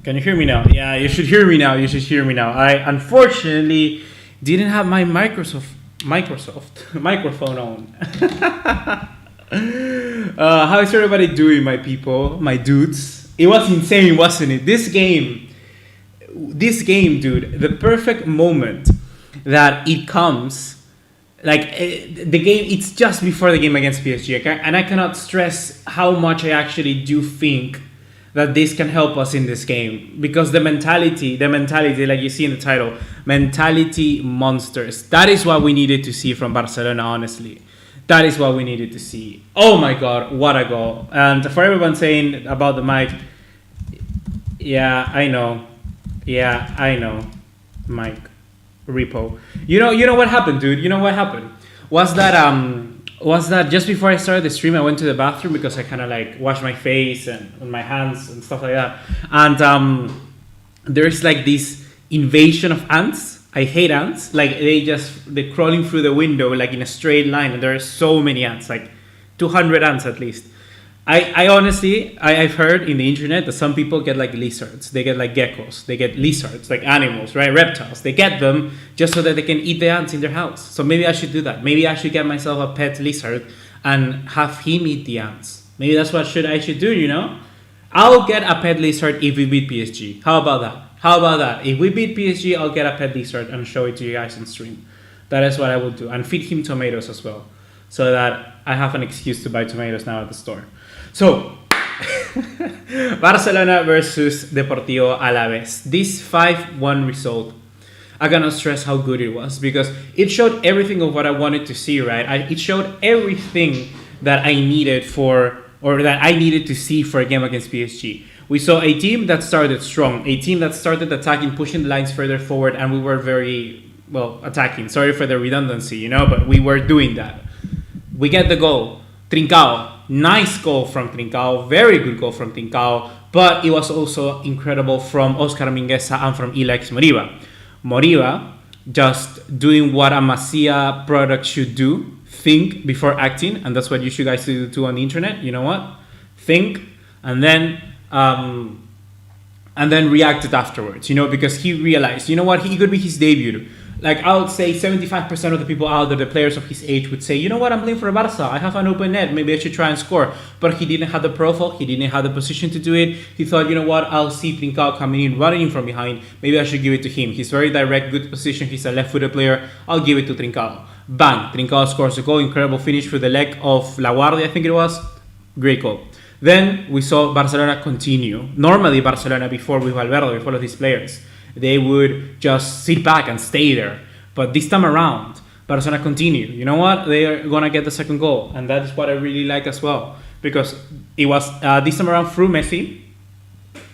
Can you hear me now? Yeah, you should hear me now. You should hear me now. I unfortunately didn't have my microphone on. How is everybody doing, my people, my dudes? It was insane, wasn't it? This game, dude, the perfect moment that it comes, like the game, it's just before the game against PSG, okay? And I cannot stress how much I actually do think that this can help us in this game, because the mentality, like you see in the title, mentality monsters. That is what we needed to see from Barcelona, honestly. That is what we needed to see. Oh my God, what a goal. And for everyone saying about the mic, yeah, I know, Mike, repo. You know what happened, dude? You know what happened? Was that just before I started the stream, I went to the bathroom because I kind of like washed my face and my hands and stuff like that. And there's like this invasion of ants. I hate ants. Like they're crawling through the window like in a straight line, and there are so many ants, like 200 ants at least. I honestly, I've heard in the internet that some people get like lizards, they get like geckos, they get lizards, like animals, right? Reptiles. They get them just so that they can eat the ants in their house. So maybe I should do that. Maybe I should get myself a pet lizard and have him eat the ants. Maybe that's what I should do, you know? I'll get a pet lizard if we beat PSG. How about that? If we beat PSG, I'll get a pet lizard and show it to you guys on stream. That is what I will do. And feed him tomatoes as well, so that I have an excuse to buy tomatoes now at the store. So, Barcelona versus Deportivo Alavés. This 5-1 result, I cannot stress how good it was, because it showed everything of what I wanted to see, right? It showed everything that I needed to see for a game against PSG. We saw a team that started strong, a team that started attacking, pushing the lines further forward, and we were very, well, attacking. Sorry for the redundancy, you know, but we were doing that. We get the goal. Trincao. Nice goal from Trincao, very good goal from Trincao, but it was also incredible from Oscar Mingueza and from Ilex Moriba. Moriba just doing what a Masia product should do: think before acting, and that's what you should guys do too on the internet. You know what? Think and then reacted afterwards. You know, because he realized, you know what, he could be his debut. Like, I would say 75% of the people out there, the players of his age, would say, you know what, I'm playing for Barca. I have an open net. Maybe I should try and score. But he didn't have the profile. He didn't have the position to do it. He thought, you know what, I'll see Trincao coming in, running in from behind. Maybe I should give it to him. He's very direct, good position. He's a left-footed player. I'll give it to Trincao. Bang. Trincao scores a goal. Incredible finish through the leg of La Guardia, I think it was. Great goal. Then we saw Barcelona continue. Normally, Barcelona, before with Abelardo, with all of these players, they would just sit back and stay there. But this time around, Barcelona continue. You know what? They are going to get the second goal. And that is what I really like as well. Because it was this time around through Messi,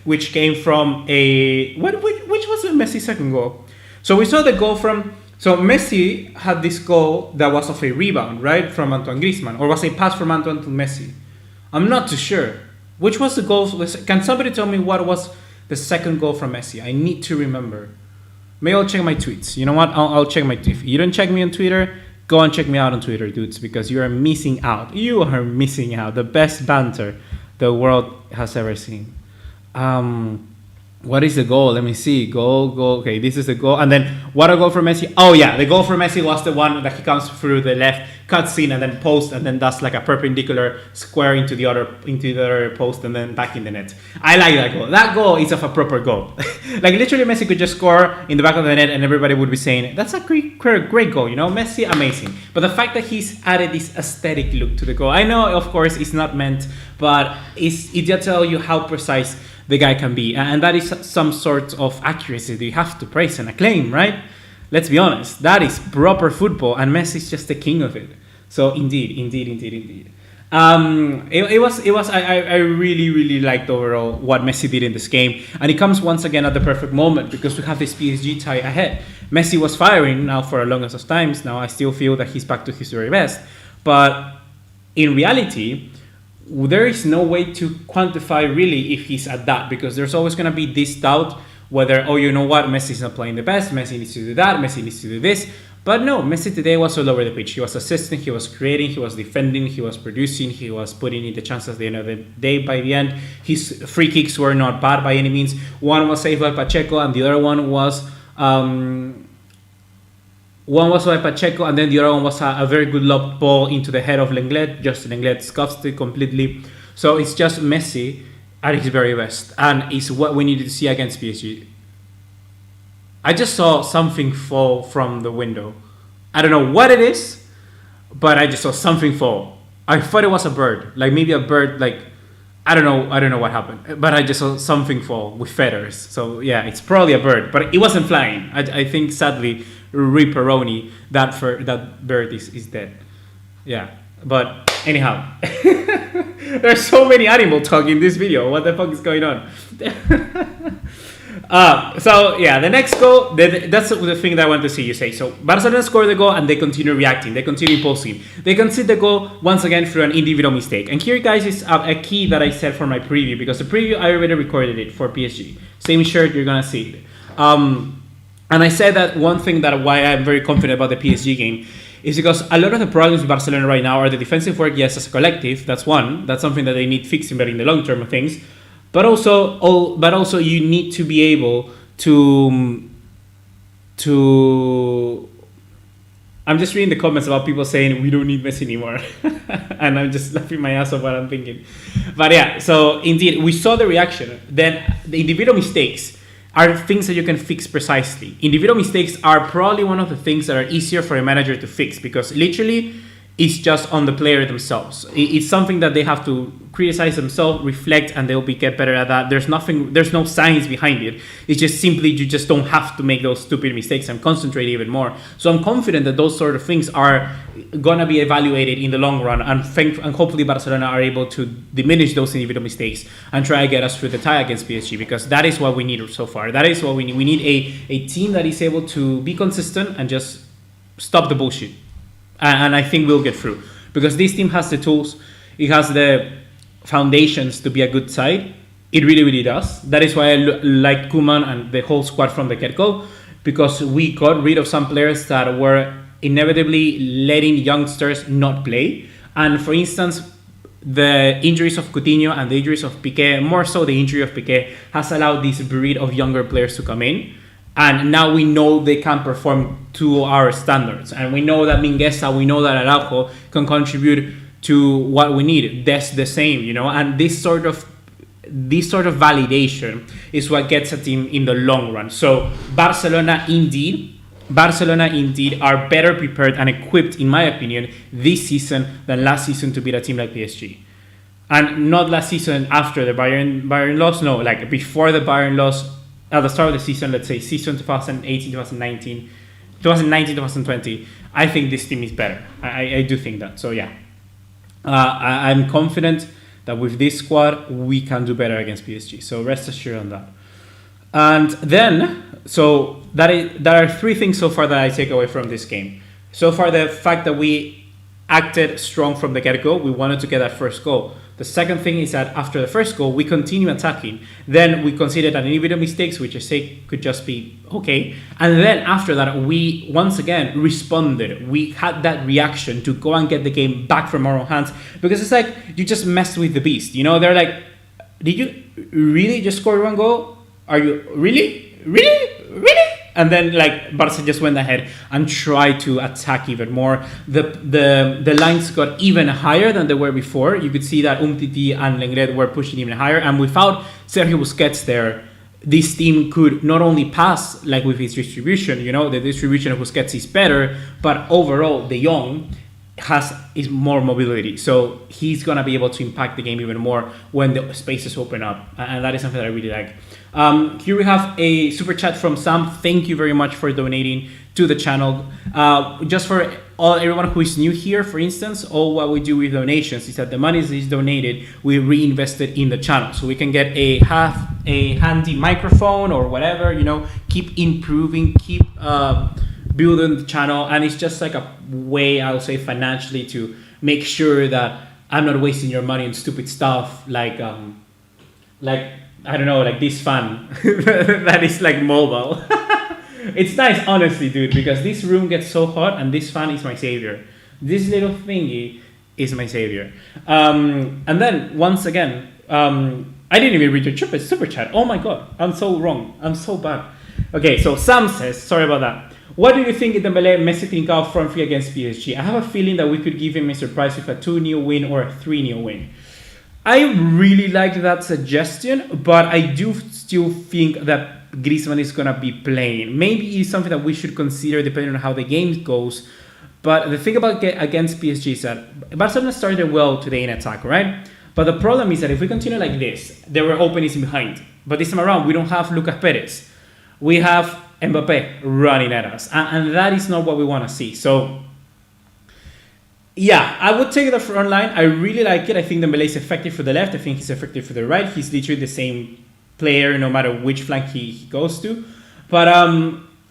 which came from a... Which was the Messi second goal? So we saw the goal from... So Messi had this goal that was of a rebound, right? From Antoine Griezmann. Or was a pass from Antoine to Messi. I'm not too sure. Which was the goal? Can somebody tell me what was the second goal from Messi? I need to remember. Maybe I'll check my tweets. You know what? I'll check my tweets. If you don't check me on Twitter, go and check me out on Twitter, dudes, because you are missing out. You are missing out. The best banter the world has ever seen. What is the goal? Let me see. Goal. Okay, this is the goal. And then what a goal for Messi. Oh yeah, the goal for Messi was the one that he comes through the left, cuts in and then post, and then does like a perpendicular square into the other post and then back in the net. I like that goal. That goal is of a proper goal. Like literally Messi could just score in the back of the net and everybody would be saying, that's a great goal, you know? Messi, amazing. But the fact that he's added this aesthetic look to the goal, I know of course it's not meant, but it just tells you how precise the guy can be, and that is some sort of accuracy that you have to praise and acclaim, right? Let's be honest, that is proper football, and Messi is just the king of it. So indeed. It was. I really liked overall what Messi did in this game, and it comes once again at the perfect moment because we have this PSG tie ahead. Messi was firing now for a longest of times. Now I still feel that he's back to his very best, but in reality, there is no way to quantify really if he's at that, because there's always going to be this doubt whether, oh, you know what, Messi's not playing the best, Messi needs to do that, Messi needs to do this. But no, Messi today was all over the pitch. He was assisting, he was creating, he was defending, he was producing, he was putting in the chances at the end of the day. By the end, his free kicks were not bad by any means. One was saved by Pacheco, and the other one was by Pacheco, and then the other one was a very good lob ball into the head of Lenglet. Just Lenglet scuffed it completely. So it's just Messi at his very best, and it's what we needed to see against PSG. I just saw something fall from the window. I don't know what it is, but I just saw something fall. I thought it was a bird, like maybe a bird, like I don't know what happened, but I just saw something fall with feathers. So yeah, it's probably a bird, but it wasn't flying. I think sadly, Ripperoni, that bird is dead. Yeah, but anyhow, there's so many animal talk in this video. What the fuck is going on? So yeah, the next goal, that's the thing that I want to see you say. So Barcelona scored the goal and they continue reacting, they continue impulsing. They concede the goal once again through an individual mistake. And here, guys, is a key that I said for my preview, because the preview I already recorded it for PSG. Same shirt, you're gonna see it. And I said that one thing that why I'm very confident about the PSG game is because a lot of the problems with Barcelona right now are the defensive work. Yes, as a collective, that's something that they need fixing, but in the long term of things. But also you need to be able to I'm just reading the comments about people saying we don't need Messi anymore. And I'm just laughing my ass off what I'm thinking. But yeah, so indeed, we saw the reaction. Then the individual mistakes are things that you can fix precisely. Individual mistakes are probably one of the things that are easier for a manager to fix, because literally it's just on the player themselves. It's something that they have to criticize themselves, reflect, and they'll get better at that. There's no science behind it. It's just simply you just don't have to make those stupid mistakes and concentrate even more. So I'm confident that those sort of things are gonna be evaluated in the long run, and hopefully Barcelona are able to diminish those individual mistakes and try to get us through the tie against PSG, because that is what we need so far. That is what we need. We need a team that is able to be consistent and just stop the bullshit. And I think we'll get through, because this team has the tools, it has the foundations to be a good side. It really, really does. That is why I like Koeman and the whole squad from the get-go, because we got rid of some players that were inevitably letting youngsters not play. And for instance, the injuries of Coutinho and the injuries of Piqué, more so the injury of Piqué, has allowed this breed of younger players to come in. And now we know they can perform to our standards. And we know that Mingueza, we know that Araujo can contribute to what we need. That's the same, and this sort of validation is what gets a team in the long run. So Barcelona indeed are better prepared and equipped, in my opinion, this season than last season to beat a team like PSG. And not last season after the Bayern loss, no, like before the Bayern loss, at the start of the season, let's say season 2018, 2019, 2020, I think this team is better. I do think that. So yeah, I'm confident that with this squad, we can do better against PSG. So rest assured on that. And then, so there are three things so far that I take away from this game. So far, the fact that we acted strong from the get-go. We wanted to get that first goal. The second thing is that after the first goal, we continue attacking. Then we considered an individual mistakes, which I say could just be okay. And then after that, we once again responded. We had that reaction to go and get the game back from our own hands. Because it's like, you just messed with the beast. They're like, did you really just score one goal? Are you really? And then Barca just went ahead and tried to attack even more. The lines got even higher than they were before. You could see that Umtiti and Lenglet were pushing even higher. And without Sergio Busquets there, this team could not only pass with his distribution. The distribution of Busquets is better, but overall De Jong is more mobility. So he's going to be able to impact the game even more when the spaces open up. And that is something that I really like. Here we have a super chat from Sam. Thank you very much for donating to the channel. Just for everyone who is new here, for instance, all what we do with donations is that the money is donated, we reinvest it in the channel. So we can get a handy microphone or whatever, keep improving, keep building the channel. And it's just like a way, I would say, financially to make sure that I'm not wasting your money on stupid stuff I don't know, this fan that is mobile. It's nice, honestly, dude, because this room gets so hot and this fan is my savior. This little thingy is my savior. And then, once again, I didn't even read your super chat. Oh my god, I'm so wrong. I'm so bad. Okay, so Sam says, sorry about that. What do you think Dembélé Messi Trincao front three against PSG? I have a feeling that we could give him a surprise with a 2-0 win or a 3-0 win. I really like that suggestion, but I do still think that Griezmann is going to be playing. Maybe it's something that we should consider depending on how the game goes. But the thing about against PSG is that Barcelona started well today in attack, right? But the problem is that if we continue like this, there were openings in behind. But this time around, we don't have Lucas Perez. We have Mbappe running at us. And that is not what we want to see. So, yeah, I would take the front line. I really like it. I think Dembélé is effective for the left. I think he's effective for the right. He's literally the same player no matter which flank he goes to. But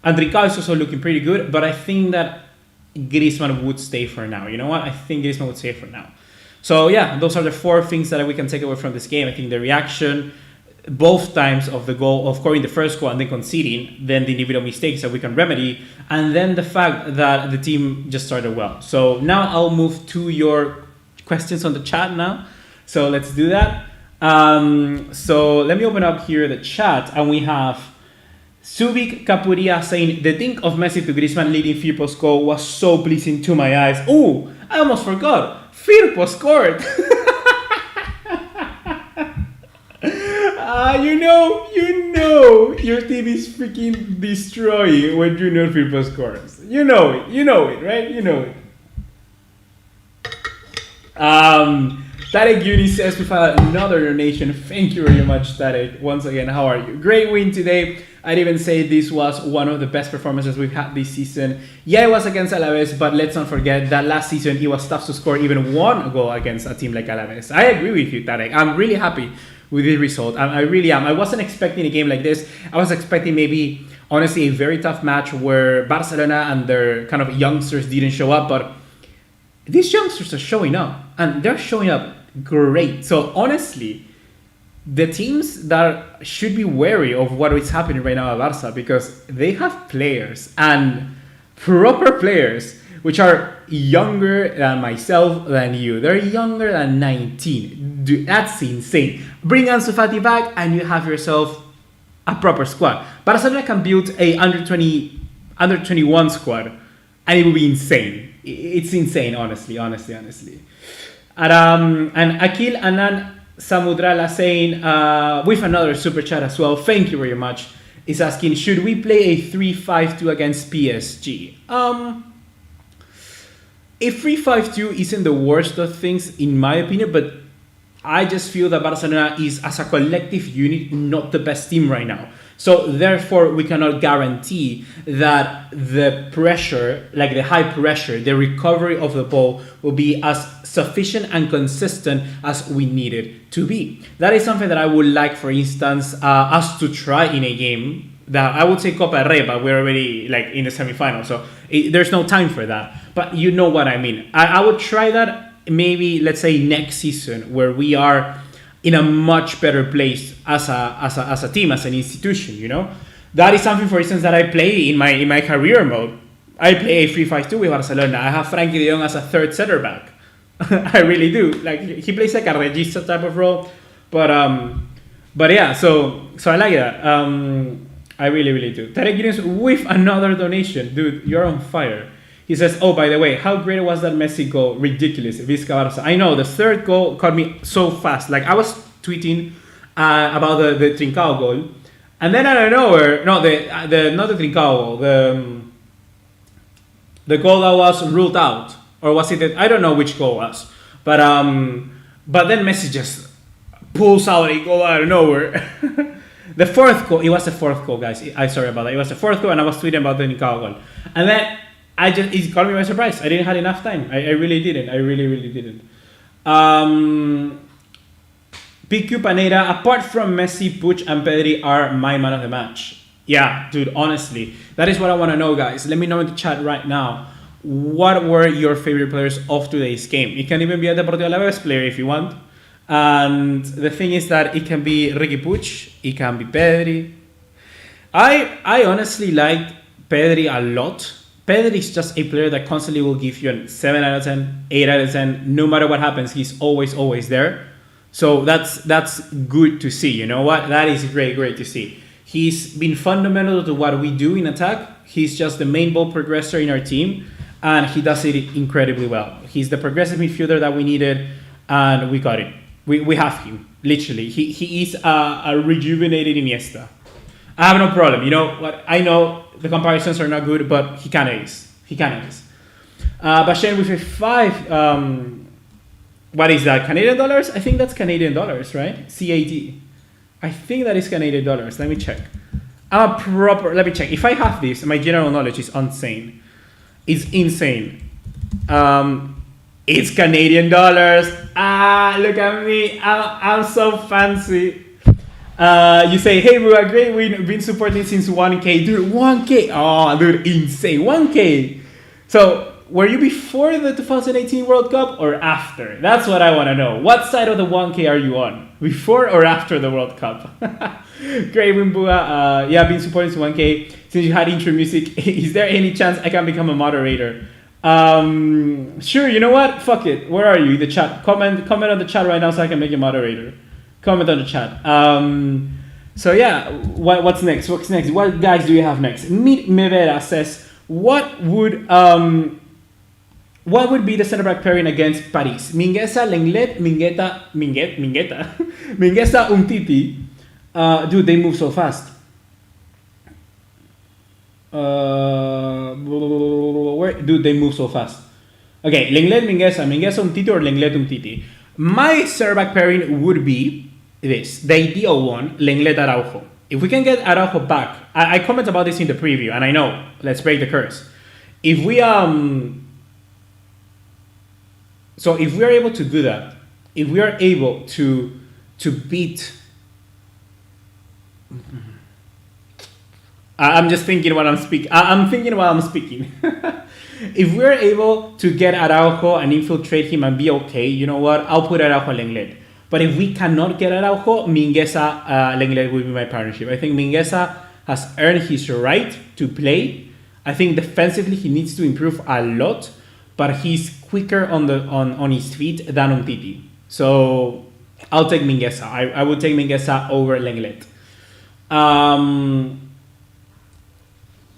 Trincao is also looking pretty good. But I think that Griezmann would stay for now. You know what? I think Griezmann would stay for now. So, yeah, those are the 4 things that we can take away from this game. I think the reaction, both times of the goal, of scoring the first goal and then conceding, then the individual mistakes that we can remedy, and then the fact that the team just started well. So now I'll move to your questions on the chat now. So let's do that. So let me open up here the chat, and we have Subic Capuria saying, the think of Messi to Griezmann leading Firpo goal was so pleasing to my eyes. Oh, I almost forgot. Firpo scored. You know, your team is freaking destroying when you know Firpo scores. You know it, right? You know it. Tarek Yuni says we found another donation. Thank you very much, Tarek. Once again, how are you? Great win today. I'd even say this was one of the best performances we've had this season. Yeah, it was against Alavés, but let's not forget that last season it was tough to score even one goal against a team like Alavés. I agree with you, Tarek. I'm really happy with the result. I really am. I wasn't expecting a game like this. I was expecting maybe, honestly, a very tough match where Barcelona and their kind of youngsters didn't show up, but these youngsters are showing up, and they're showing up great. So honestly, the teams that should be wary of what is happening right now at Barca, because they have players, and proper players, which are younger than myself, than you. They're younger than 19. Dude, that's insane. Bring Ansu Fati back and you have yourself a proper squad. Barcelona can build a under 21 squad and it will be insane. It's insane, honestly. And Akil Anand Samudrala saying, with another super chat as well, thank you very much, is asking, should we play a 3-5-2 against PSG? A 3-5-2 isn't the worst of things in my opinion, but I just feel that Barcelona is, as a collective unit, not the best team right now. So therefore, we cannot guarantee that the pressure, like the high pressure, the recovery of the ball will be as sufficient and consistent as we need it to be. That is something that I would like, for instance, us to try in a game that I would say Copa Rey, but we're already like in the semifinal, so there's no time for that. But you know what I mean. I would try that maybe, let's say, next season, where we are in a much better place as a team, as an institution, you know? That is something, for instance, that I play in my career mode. I play a 3-5-2 with Barcelona. I have Frankie de Jong as a third center back. I really do. Like, he plays like a regista type of role. But yeah, so I like that. I really do. Tarek Guinness with another donation. Dude, you're on fire. He says, oh, by the way, how great was that Messi goal? Ridiculous. Visca Barça. I know, the third goal caught me so fast. Like, I was tweeting about the Trincao goal. And then out of nowhere, not the Trincao goal, the goal that was ruled out. Or was it, I don't know which goal was. But then Messi just pulls out a goal out of nowhere. The fourth goal, it was the fourth goal, guys. I'm sorry about that. It was the fourth goal, and I was tweeting about the Trincao goal. And then it caught me by surprise. I didn't have enough time. I really didn't. I really didn't. PQ Panera, apart from Messi, Puig, and Pedri are my man of the match. Yeah, dude, honestly. That is what I want to know, guys. Let me know in the chat right now. What were your favorite players of today's game? It can even be a Deportivo Alavés player if you want. And the thing is that it can be Ricky Puig, it can be Pedri. I honestly liked Pedri a lot. Pedri is just a player that constantly will give you a 7 out of 10, 8 out of 10. No matter what happens, he's always there. So that's good to see. You know what? That is great to see. He's been fundamental to what we do in attack. He's just the main ball progressor in our team, and he does it incredibly well. He's the progressive midfielder that we needed, and we got it. We have him, literally. He is a rejuvenated Iniesta. I have no problem. You know what? I know the comparisons are not good, but he kind of is. Bashen with a 5. What is that? Canadian dollars? I think that's Canadian dollars, right? CAD. I think that is Canadian dollars. Let me check. Let me check. If I have this, my general knowledge is insane. It's insane. It's Canadian dollars. Look at me. I'm so fancy. You say, hey, bro, great win. Been supporting since 1K. Dude, 1K. Oh, dude, insane. 1K. So, were you before the 2018 World Cup or after? That's what I want to know. What side of the 1K are you on? Before or after the World Cup? Great win, Buga. Yeah, been supporting since 1K. Since you had intro music, is there any chance I can become a moderator? Sure, you know what? Fuck it. Where are you? The chat. Comment on the chat right now so I can make you moderator. Comment on the chat. So yeah, what's next? What guys do you have next? Meet Mevera says, what would be the center back pairing against Paris? Mingueza, Lenglet, Mingueza, Umtiti. Dude, they move so fast. Dude, they move so fast. Okay, Lenglet, Mingueza, Umtiti, or Lenglet, Umtiti. My center back pairing would be this, the ideal one, Lenglet Araujo. If we can get Araujo back, I comment about this in the preview, and I know, let's break the curse. If we So if we are able to do that, if we are able to beat, I'm just thinking while I'm speaking. I'm thinking while I'm speaking. If we're able to get Araujo and infiltrate him and be okay, you know what? I'll put Araujo Lenglet. But if we cannot get Araujo, Mingueza Lenglet will be my partnership. I think Mingueza has earned his right to play. I think defensively he needs to improve a lot, but he's quicker on his feet than Umtiti. So I'll take Mingueza. I would take Mingueza over Lenglet.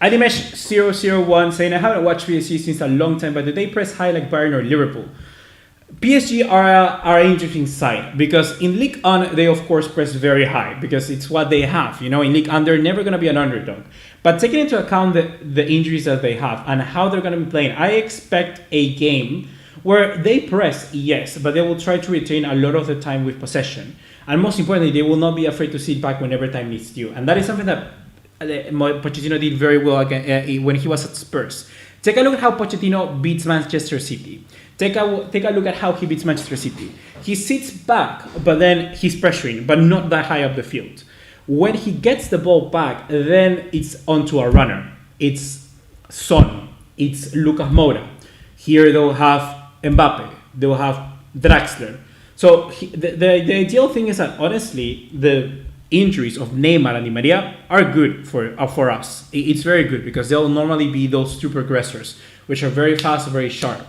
Adimesh001 saying, I haven't watched PSG since a long time, but do they press high like Bayern or Liverpool? PSG are an interesting side because in Ligue 1 they of course press very high because it's what they have. You know, in Ligue 1 they're never going to be an underdog. But taking into account the injuries that they have and how they're going to be playing, I expect a game where they press, yes, but they will try to retain a lot of the time with possession. And most importantly, they will not be afraid to sit back whenever time needs due. And that is something that Pochettino did very well when he was at Spurs. Take a look at how Pochettino beats Manchester City. Take a look at how he beats Manchester City. He sits back, but then he's pressuring, but not that high up the field. When he gets the ball back, then it's onto a runner. It's Son. It's Lucas Moura. Here they'll have Mbappe. They'll have Draxler. So the ideal thing is that, honestly, the injuries of Neymar and Di Maria are good for us. It's very good because they'll normally be those two progressors, which are very fast, very sharp.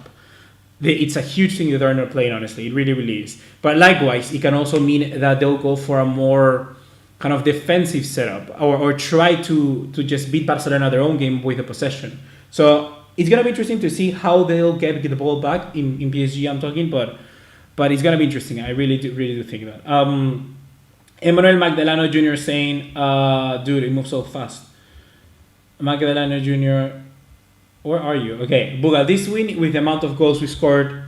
It's a huge thing that they're not playing, honestly. It really, really is. But likewise, it can also mean that they'll go for a more kind of defensive setup or try to just beat Barcelona their own game with the possession. So it's going to be interesting to see how they'll get the ball back in PSG, I'm talking, but it's going to be interesting. I really do think that. Emmanuel Magdaleno Jr. saying, dude, it moves so fast. Magdaleno Jr., where are you? Okay, Buga, this win with the amount of goals we scored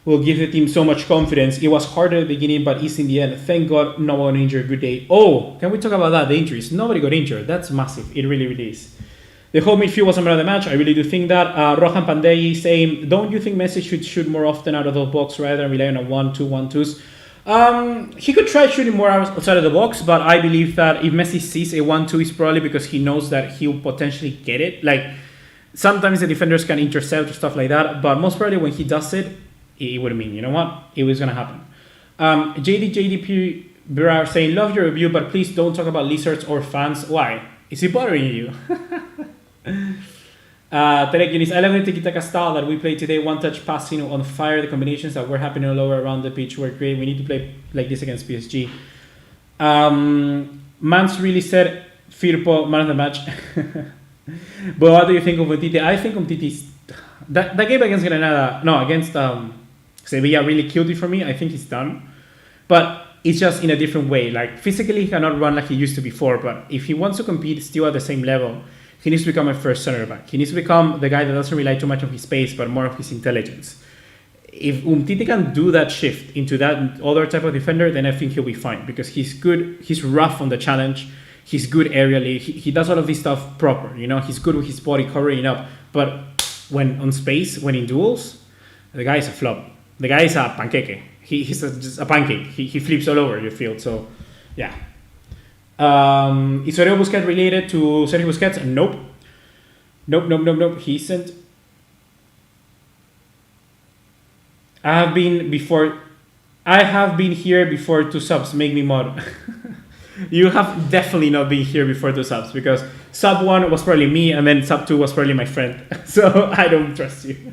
will give the team so much confidence. It was hard at the beginning, but easy in the end. Thank God no one injured. Good day. Oh, can we talk about that? The injuries. Nobody got injured. That's massive. It really, really is. The whole midfield was a man of the match. I really do think that. Rohan Pandey saying, don't you think Messi should shoot more often out of the box rather than rely on a 1-2, 1-2s? He could try shooting more outside of the box, but I believe that if Messi sees a 1-2, it's probably because he knows that he'll potentially get it. Like, sometimes the defenders can intercept or stuff like that, but most probably when he does it, it would mean, you know what? It was going to happen. JDP Birar saying, love your review, but please don't talk about lizards or fans. Why? Is it bothering you? Terek Yunis, I love the tiki-taka style that we played today. One touch passing on fire. The combinations that were happening all over around the pitch were great. We need to play like this against PSG. Mans really said Firpo man of the match. But what do you think of Umtiti? I think Umtiti's that game against Granada, no, against Sevilla really killed it for me. I think he's done, but it's just in a different way. Like physically, he cannot run like he used to before. But if he wants to compete still at the same level, he needs to become a first center back. He needs to become the guy that doesn't rely too much on his pace, but more of his intelligence. If Umtiti can do that shift into that other type of defender, then I think he'll be fine because he's good. He's rough on the challenge. He's good aerially. He does all of this stuff proper. You know, he's good with his body covering up. But when on space, when in duels, the guy is a flop. The guy is a pancake. He's just a pancake. He flips all over your field. So, yeah. Is Oreo Busquets related to Sergio Busquets? Nope. Nope. He isn't. I have been here before 2 subs. Make me mod. You have definitely not been here before 2 subs because sub 1 was probably me and then sub 2 was probably my friend. So I don't trust you.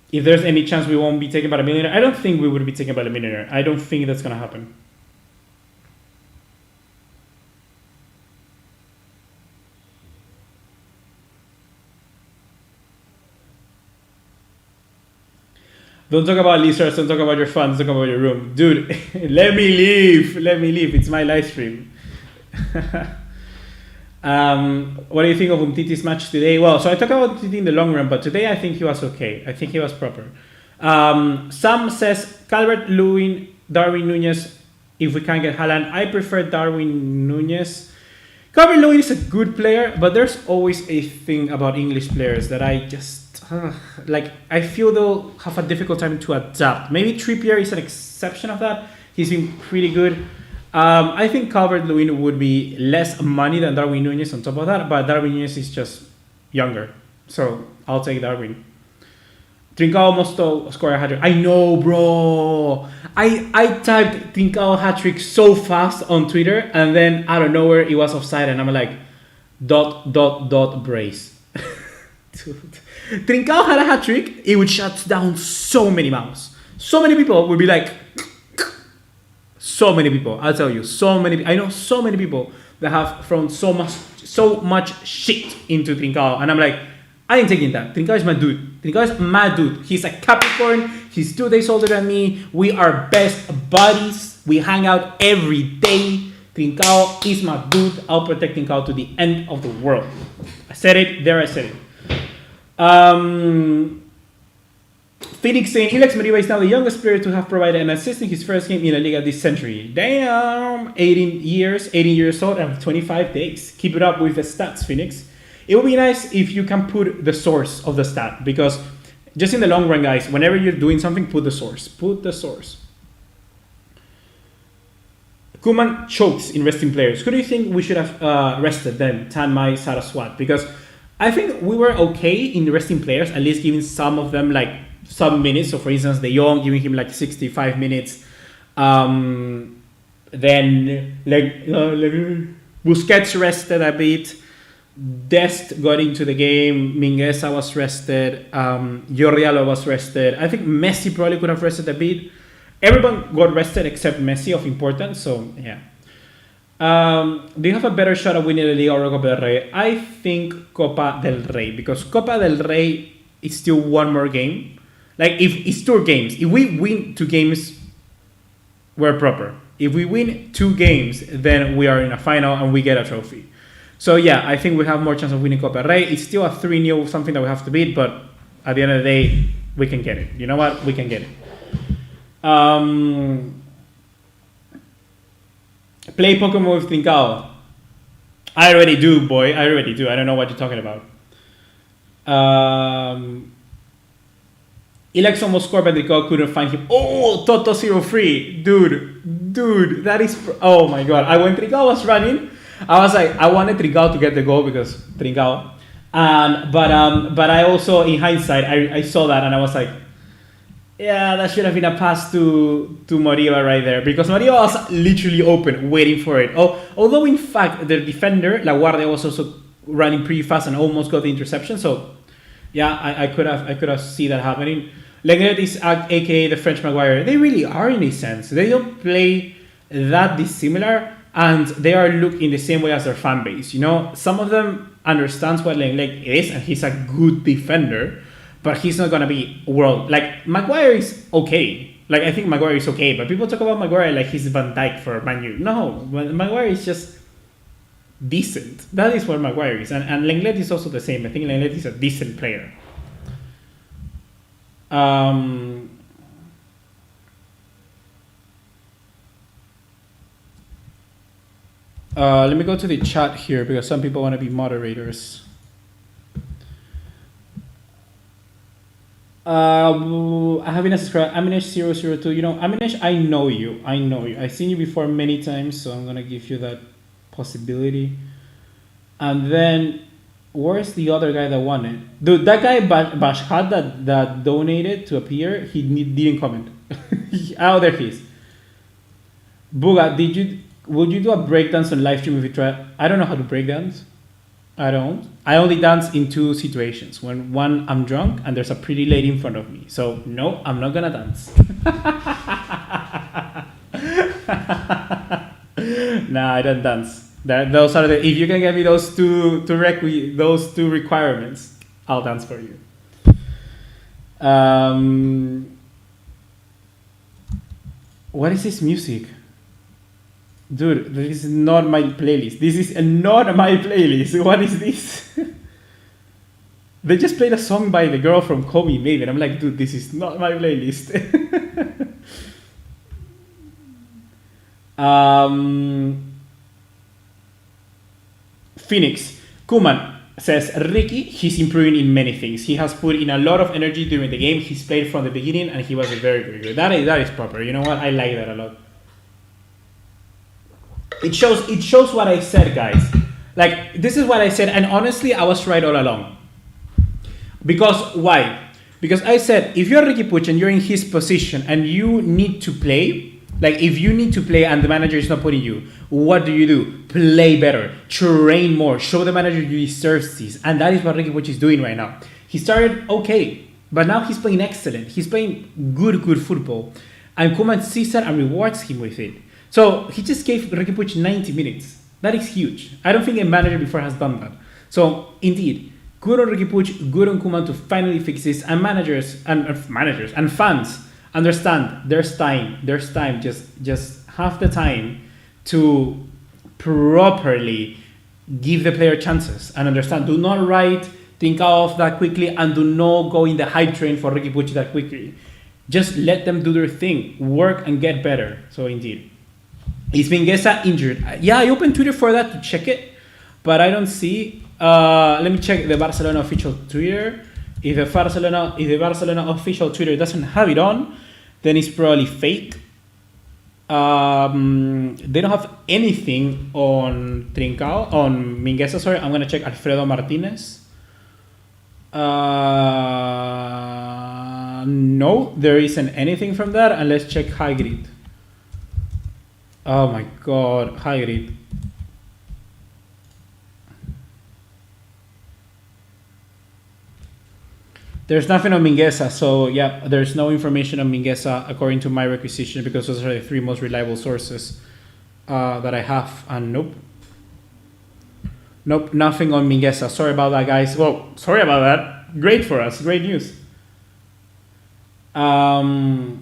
If there's any chance we won't be taken by a millionaire, I don't think we would be taken by a millionaire. I don't think that's going to happen. Don't talk about lizards, don't talk about your fans, don't talk about your room. Dude, let me leave. It's my live stream. What do you think of Umtiti's match today? Well, so I talk about Umtiti in the long run, but today I think he was okay. I think he was proper. Sam says, Calvert-Lewin, Darwin Nunez, if we can't get Haaland. I prefer Darwin Nunez. Calvert-Lewin is a good player, but there's always a thing about English players that I just... like, I feel they'll have a difficult time to adapt. Maybe Trippier is an exception of that. He's been pretty good. I think Calvert-Lewin would be less money than Darwin Nunez on top of that, but Darwin Nunez is just younger. So I'll take Darwin. Trincao must score a hat-trick. I know, bro. I typed Trincao hat-trick so fast on Twitter, and then out of nowhere it was offside, and I'm like, ... brace. Dude. Trincao had a hat-trick, it would shut down so many mouths. So many people would be like... So many people, I'll tell you, I know so many people that have thrown so much shit into Trincao, and I'm like, I ain't taking that. Trincao is my dude. He's a Capricorn. He's 2 days older than me. We are best buddies. We hang out every day. Trincao is my dude. I'll protect Trincao to the end of the world. I said it. Phoenix saying Ilex Meriva is now the youngest player to have provided an assist in his first game in La Liga this century. Damn! 18 years old and 25 days. Keep it up with the stats, Phoenix. It would be nice if you can put the source of the stat, because just in the long run, guys, whenever you're doing something, put the source. Koeman chokes in resting players. Who do you think we should have rested then? Tanmay, Saraswat? Because I think we were okay in resting players, at least giving some of them like some minutes. So for instance, De Jong, giving him like 65 minutes. Then Busquets rested a bit. Dest got into the game. Mingueza was rested. Jordi Alba was rested. I think Messi probably could have rested a bit. Everyone got rested except Messi of importance. So yeah. Do you have a better shot at winning the Liga or Copa del Rey? I think Copa del Rey, because Copa del Rey is still one more game. Like if it's 2 games, if we win 2 games, we're proper. If we win 2 games, then we are in a final and we get a trophy. So yeah, I think we have more chance of winning Copa del Rey. It's still a 3-0, something that we have to beat, but at the end of the day, we can get it. You know what? We can get it. Play Pokemon with Trincao. I already do, boy. I don't know what you're talking about. Ilex almost scored, but Trincao couldn't find him. Oh, Toto 0-3. Dude, that is... Oh my god. When Trincao was running, I was like, I wanted Trincao to get the goal because Trincao. But I also, in hindsight, I saw that and I was like, Yeah, that should have been a pass to Moriba right there, because Moriba was literally open, waiting for it. Oh, although in fact the defender La Guardia was also running pretty fast and almost got the interception. So yeah, I could have seen that happening. Lenglet is aka the French Maguire. They really are in a sense. They don't play that dissimilar, and they are looked in the same way as their fan base. You know, some of them understands what Lenglet is, and he's a good defender. But he's not gonna be world. Like Maguire is okay. Like I think Maguire is okay. But people talk about Maguire like he's Van Dijk for Man U. No, Maguire is just decent. That is what Maguire is. And Lenglet is also the same. I think Lenglet is a decent player. Let me go to the chat here because some people want to be moderators. I have been a subscriber. Aminesh002. You know, Aminesh, I know you. I've seen you before many times, so I'm gonna give you that possibility. And then, where's the other guy that won it? Dude, that guy Bashkad that donated to appear, didn't comment. Oh, there he is. Buga, would you do a breakdance on live stream if you try? I don't know how to breakdance. I don't. I only dance in two situations. When one, I'm drunk and there's a pretty lady in front of me. So no, I'm not gonna dance. Nah, I don't dance. Those are the. If you can get me those two requirements, I'll dance for you. What is this music? Dude, this is not my playlist. This is not my playlist. What is this? They just played a song by the girl from Call Me Maybe, and I'm like, dude, this is not my playlist. Phoenix. Kuman says, Ricky, he's improving in many things. He has put in a lot of energy during the game. He's played from the beginning, and he was very, very good. That is proper. You know what? I like that a lot. It shows what I said, guys. Like, this is what I said, and honestly, I was right all along. Because, why? Because I said, if you're Ricky Puig and you're in his position and you need to play, like, if you need to play and the manager is not putting you, what do? Play better, train more, show the manager you deserve this. And that is what Ricky Puig is doing right now. He started okay, but now he's playing excellent. He's playing good football. And Koeman sees that and rewards him with it. So he just gave Ricky Puig 90 minutes. That is huge. I don't think a manager before has done that. So indeed, good on Ricky Puig, good on Koeman to finally fix this. And managers and fans understand there's time. Just have the time to properly give the player chances and understand. Do not think off that quickly, and do not go in the hype train for Ricky Puig that quickly. Just let them do their thing, work and get better. So indeed. Is Mingueza injured? Yeah, I opened Twitter for that to check it, but I don't see. Let me check the Barcelona official Twitter. If the Barcelona official Twitter doesn't have it on, then it's probably fake. They don't have anything on Trincao, on Mingueza, sorry. I'm gonna check Alfredo Martinez. No, there isn't anything from that, and let's check Hygrid. Oh my god, Hygrid. There's nothing on Mingueza, so yeah, there's no information on Mingueza according to my requisition, because those are the three most reliable sources that I have, and nope, nothing on Mingueza. Sorry about that, guys. Well, sorry about that. Great for us, great news. Josue,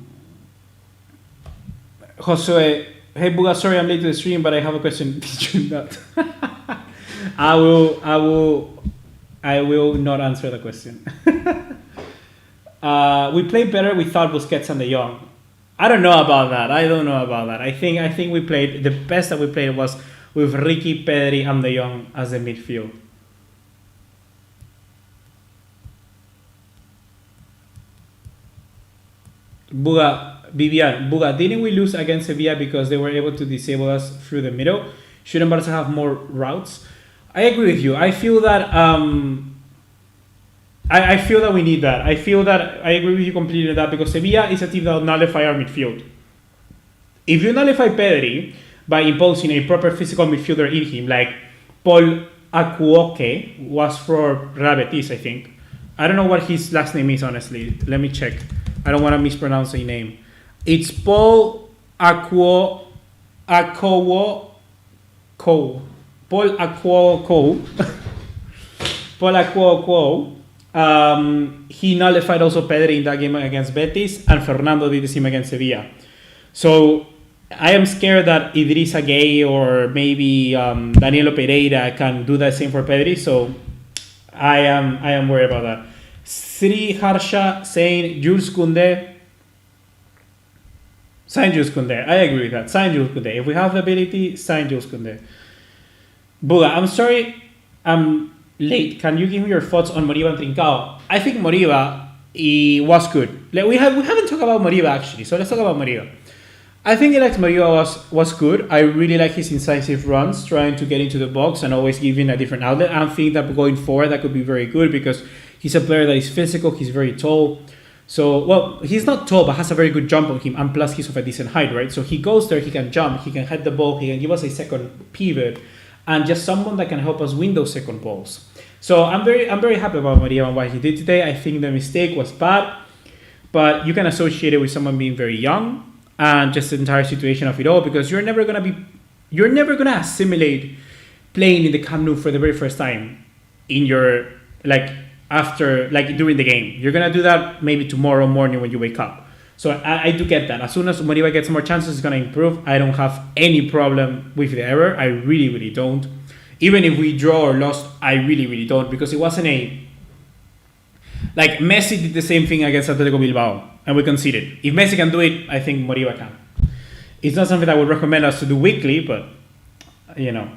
hey Buga, sorry I'm late to the stream, but I have a question. Did you not? I will not answer the question. We played better without Busquets and De Jong. I don't know about that. I think we played, the best that we played was with Ricky, Pedri, and De Jong as the midfield. Buga, didn't we lose against Sevilla because they were able to disable us through the middle? Shouldn't Barca have more routes? I agree with you. I feel that I feel that we need that. I feel that I agree with you completely on that because Sevilla is a team that will nullify our midfield. If you nullify Pedri by imposing a proper physical midfielder in him, like Paul Akuoke was for Real Betis, I think. I don't know what his last name is, honestly. Let me check. I don't want to mispronounce a name. It's Paul Paul Akuoko. Paul Akuoko. He nullified also Pedri in that game against Betis, and Fernando did the same against Sevilla. So I am scared that Idrissa Gueye or maybe Danilo Pereira can do the same for Pedri. So I am worried about that. Sri Harsha saying Jules Koundé. Sign Jules Koundé. I agree with that. Sign Jules Koundé. If we have the ability, sign Jules Koundé. Buga, I'm sorry I'm late. Can you give me your thoughts on Moriba and Trincao? I think Moriba was good. Like we haven't talked about Moriba actually, so let's talk about Moriba. I think Alex Moriba was good. I really like his incisive runs, trying to get into the box and always giving a different outlet. I think that going forward that could be very good because he's a player that is physical. He's very tall. So, well, he's not tall, but has a very good jump on him, and plus he's of a decent height, right? So he goes there, he can jump, he can head the ball, he can give us a second pivot, and just someone that can help us win those second balls. So I'm very happy about Moriba and what he did today. I think the mistake was bad, but you can associate it with someone being very young and just the entire situation of it all because you're never gonna assimilate playing in the Camp Nou for the very first time in your during the game. You're gonna do that maybe tomorrow morning when you wake up. So I do get that. As soon as Moriba gets more chances, it's gonna improve. I don't have any problem with the error. I really don't. Even if we draw or lost, I really don't because it wasn't like Messi did the same thing against Atletico Bilbao and we conceded. If Messi can do it, I think Moriba can. It's not something I would recommend us to do weekly, but you know.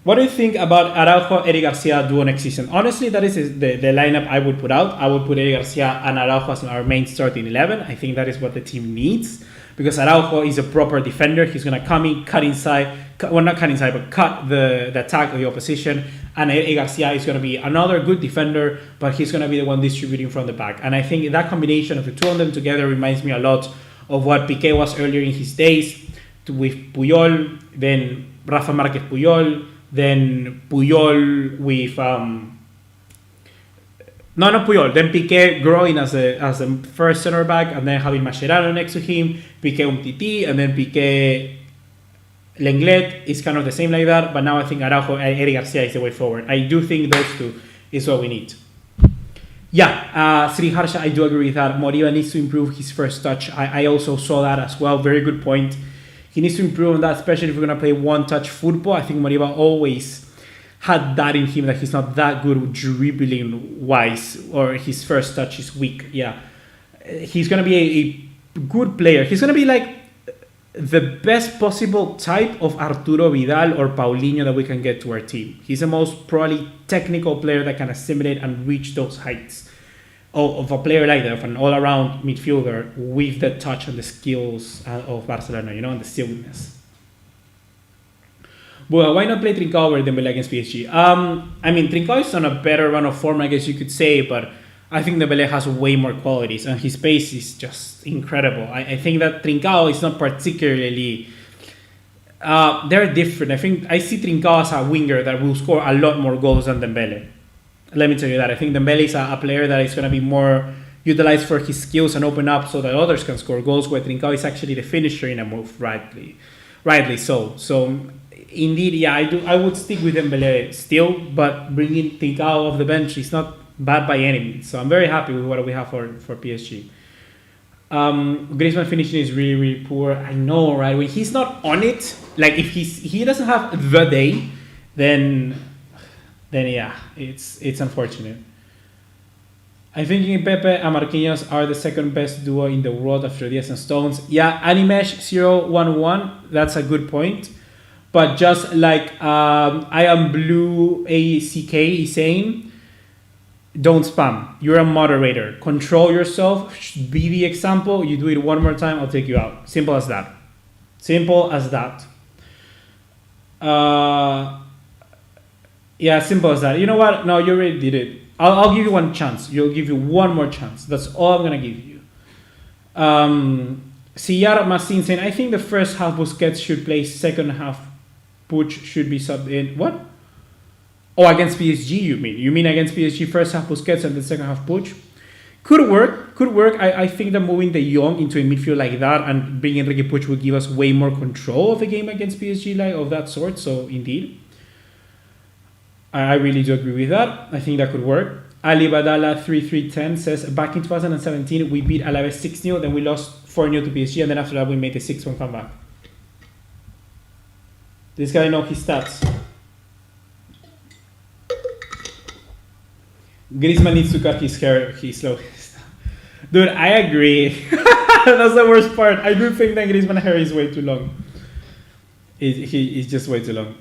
What do you think about Araujo, Eric Garcia duo next season? Honestly, that is the lineup I would put out. I would put Eric Garcia and Araujo as our main starting 11. I think that is what the team needs because Araujo is a proper defender. He's going to come in, cut inside. Well, not cut inside, but cut the attack of the opposition. And Eric Garcia is going to be another good defender, but he's going to be the one distributing from the back. And I think that combination of the two of them together reminds me a lot of what Piqué was earlier in his days with Puyol, then Rafa Marquez Puyol, then Puyol with not Puyol, then Piqué growing as a first center back, and then having Mascherano next to him, Piqué Umtiti, and then Piqué Lenglet is kind of the same like that, but now I think Araujo and Eric Garcia is the way forward. I do think those two is what we need. Yeah, Sri Harsha, I do agree with that. Moriba needs to improve his first touch. I also saw that as well. Very good point. He needs to improve on that, especially if we're going to play one-touch football. I think Moriba always had that in him, that he's not that good with dribbling-wise, or his first touch is weak. Yeah, he's going to be a good player. He's going to be like the best possible type of Arturo Vidal or Paulinho that we can get to our team. He's the most probably technical player that can assimilate and reach those heights of a player like that, of an all-around midfielder with the touch and the skills of Barcelona, and the stillness. Well, why not play Trincao over Dembélé against PSG? I mean, Trincao is on a better run of form, I guess you could say, but I think Dembélé has way more qualities, and his pace is just incredible. I think that Trincao is not particularly... they're different. I think I see Trincao as a winger that will score a lot more goals than Dembélé. Let me tell you that. I think Dembélé is a player that is going to be more utilized for his skills and open up so that others can score goals, where Trincao is actually the finisher in a move, rightly so. So, indeed, yeah, I would stick with Dembélé still, but bringing Trincao off the bench is not bad by any means. So I'm very happy with what we have for PSG. Griezmann finishing is really poor. I know, right? When he's not on it, like if he doesn't have the day, then yeah, it's unfortunate. I think Pepe and Marquinhos are the second best duo in the world after Diaz and Stones. Yeah, Animesh 011, that's a good point. But just like I am Blue ACK is saying, don't spam. You're a moderator. Control yourself. Be the example. You do it one more time, I'll take you out. Simple as that. Simple as that. Yeah, simple as that. You know what? No, you already did it. I'll give you one chance. You'll give you one more chance. That's all I'm gonna give you. Siyar Masin saying, I think the first half Busquets should play, second half Puig should be subbed in. What? Oh, against PSG you mean? You mean against PSG, first half Busquets and the second half Puig? Could work. I think that moving De Jong into a midfield like that and bringing Ricky Puig will give us way more control of the game against PSG, like of that sort. So indeed, I really do agree with that. I think that could work. Ali Badala 3310 says, back in 2017 we beat Alavés 6-0, then we lost 4-0 to PSG, and then after that we made a 6-1 comeback. This guy knows his stats. Griezmann needs to cut his hair. He's slow. Dude, I agree. That's the worst part. I do think that Griezmann's hair is way too long. He's just way too long.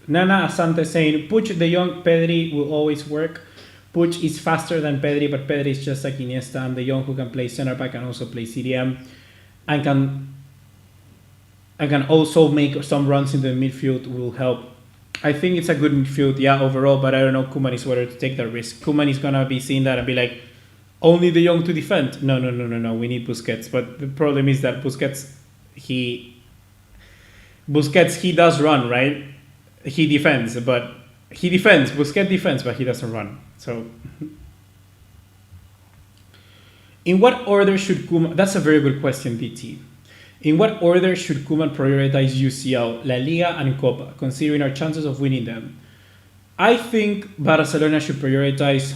Nana Asante saying, Puig, De Jong, Pedri will always work. Puig is faster than Pedri, but Pedri is just like Iniesta and De Jong, who can play center back and also play CDM and can also make some runs in the midfield will help. I think it's a good midfield, yeah, overall, but I don't know Koeman is whether to take that risk. Koeman is gonna be seeing that and be like, only De Jong to defend. No, we need Busquets. But the problem is that Busquets, he does run, right? He defends. Busquets defends, but he doesn't run. So, in what order should Koeman... That's a very good question, BT. In what order should Koeman prioritize UCL, La Liga, and Copa, considering our chances of winning them? I think Barcelona should prioritize...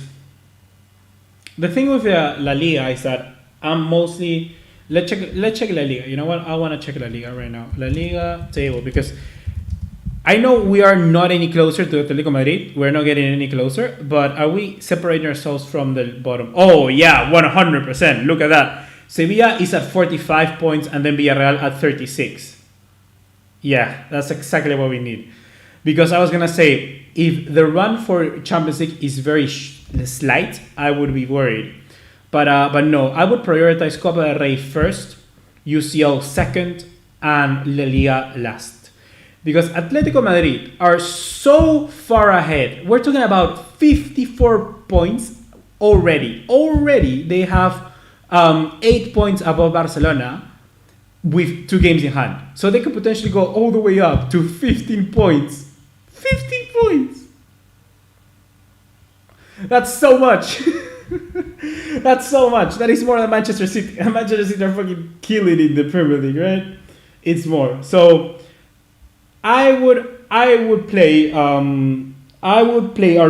The thing with La Liga is that I'm mostly... Let's check La Liga. You know what? I want to check La Liga right now. La Liga table, because I know we are not any closer to Atletico Madrid. We're not getting any closer. But are we separating ourselves from the bottom? Oh, yeah, 100%. Look at that. Sevilla is at 45 points and then Villarreal at 36. Yeah, that's exactly what we need. Because I was going to say, if the run for Champions League is very slight, I would be worried. But no, I would prioritize Copa del Rey first, UCL second, and La Liga last. Because Atletico Madrid are so far ahead. We're talking about 54 points already. Already they have 8 points above Barcelona with 2 games in hand. So they could potentially go all the way up to 15 points. 15 points! That's so much! That's so much. That is more than Manchester City. And Manchester City are fucking killing in the Premier League, right? It's more. So I would play our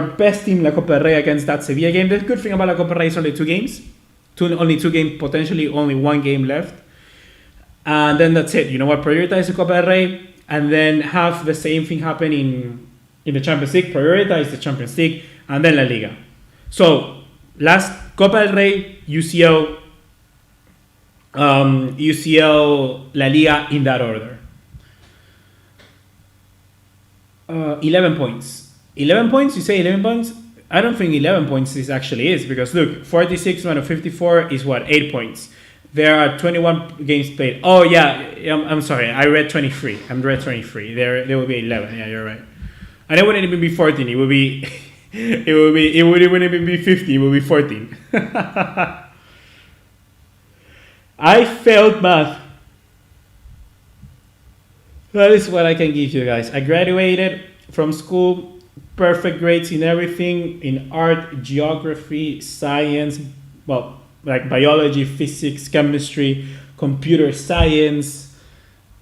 best team La Copa del Rey against that Sevilla game. The good thing about La Copa del Rey is only 2 games. Only 2 games, potentially only 1 game left. And then that's it. You know what? Prioritize the Copa del Rey and then have the same thing happen in the Champions League. Prioritize the Champions League and then La Liga. So, last Copa del Rey, UCL, La Liga in that order. 11 points. 11 points? You say 11 points? I don't think 11 points this actually is, because look, 46 minus 54 is what? 8 points. There are 21 games played. Oh yeah, I'm sorry. I read 23. I read 23. There will be 11. Yeah, you're right. And it wouldn't even be 14. It would be it wouldn't even be 50. It would be 14. I failed math. That is what I can give you guys. I graduated from school. Perfect grades in everything, in art, geography, science, well, like biology, physics, chemistry, computer science,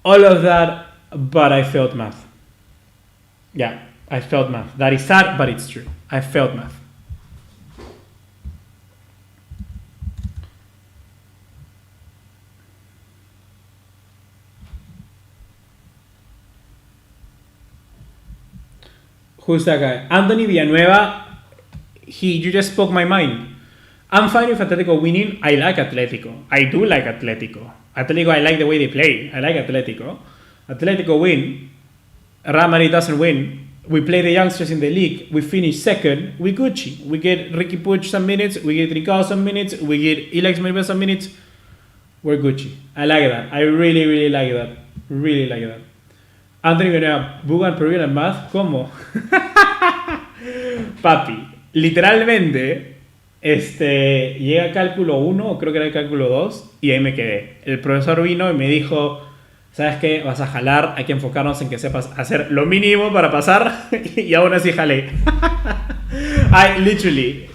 all of that, but I failed math. Yeah, I failed math. That is sad, but it's true. I failed math. Who's that guy? Anthony Villanueva. You just spoke my mind. I'm fine with Atletico winning. I like Atletico. I do like Atletico. Atletico, I like the way they play. I like Atletico. Atletico win. Real Madrid doesn't win. We play the youngsters in the league. We finish second. We Gucci. We get Ricky Puig some minutes. We get Trincao some minutes. We get Ilex Meribel some minutes. We're Gucci. I like that. I really, really like that. Really like that. Anthony venía Bugan Peruvian en math. ¿Cómo? Papi, literalmente, llega cálculo 1, o creo que era el cálculo 2, y ahí me quedé. El profesor vino y me dijo, ¿sabes qué? Vas a jalar, hay que enfocarnos en que sepas hacer lo mínimo para pasar, y aún así jalé. I literally,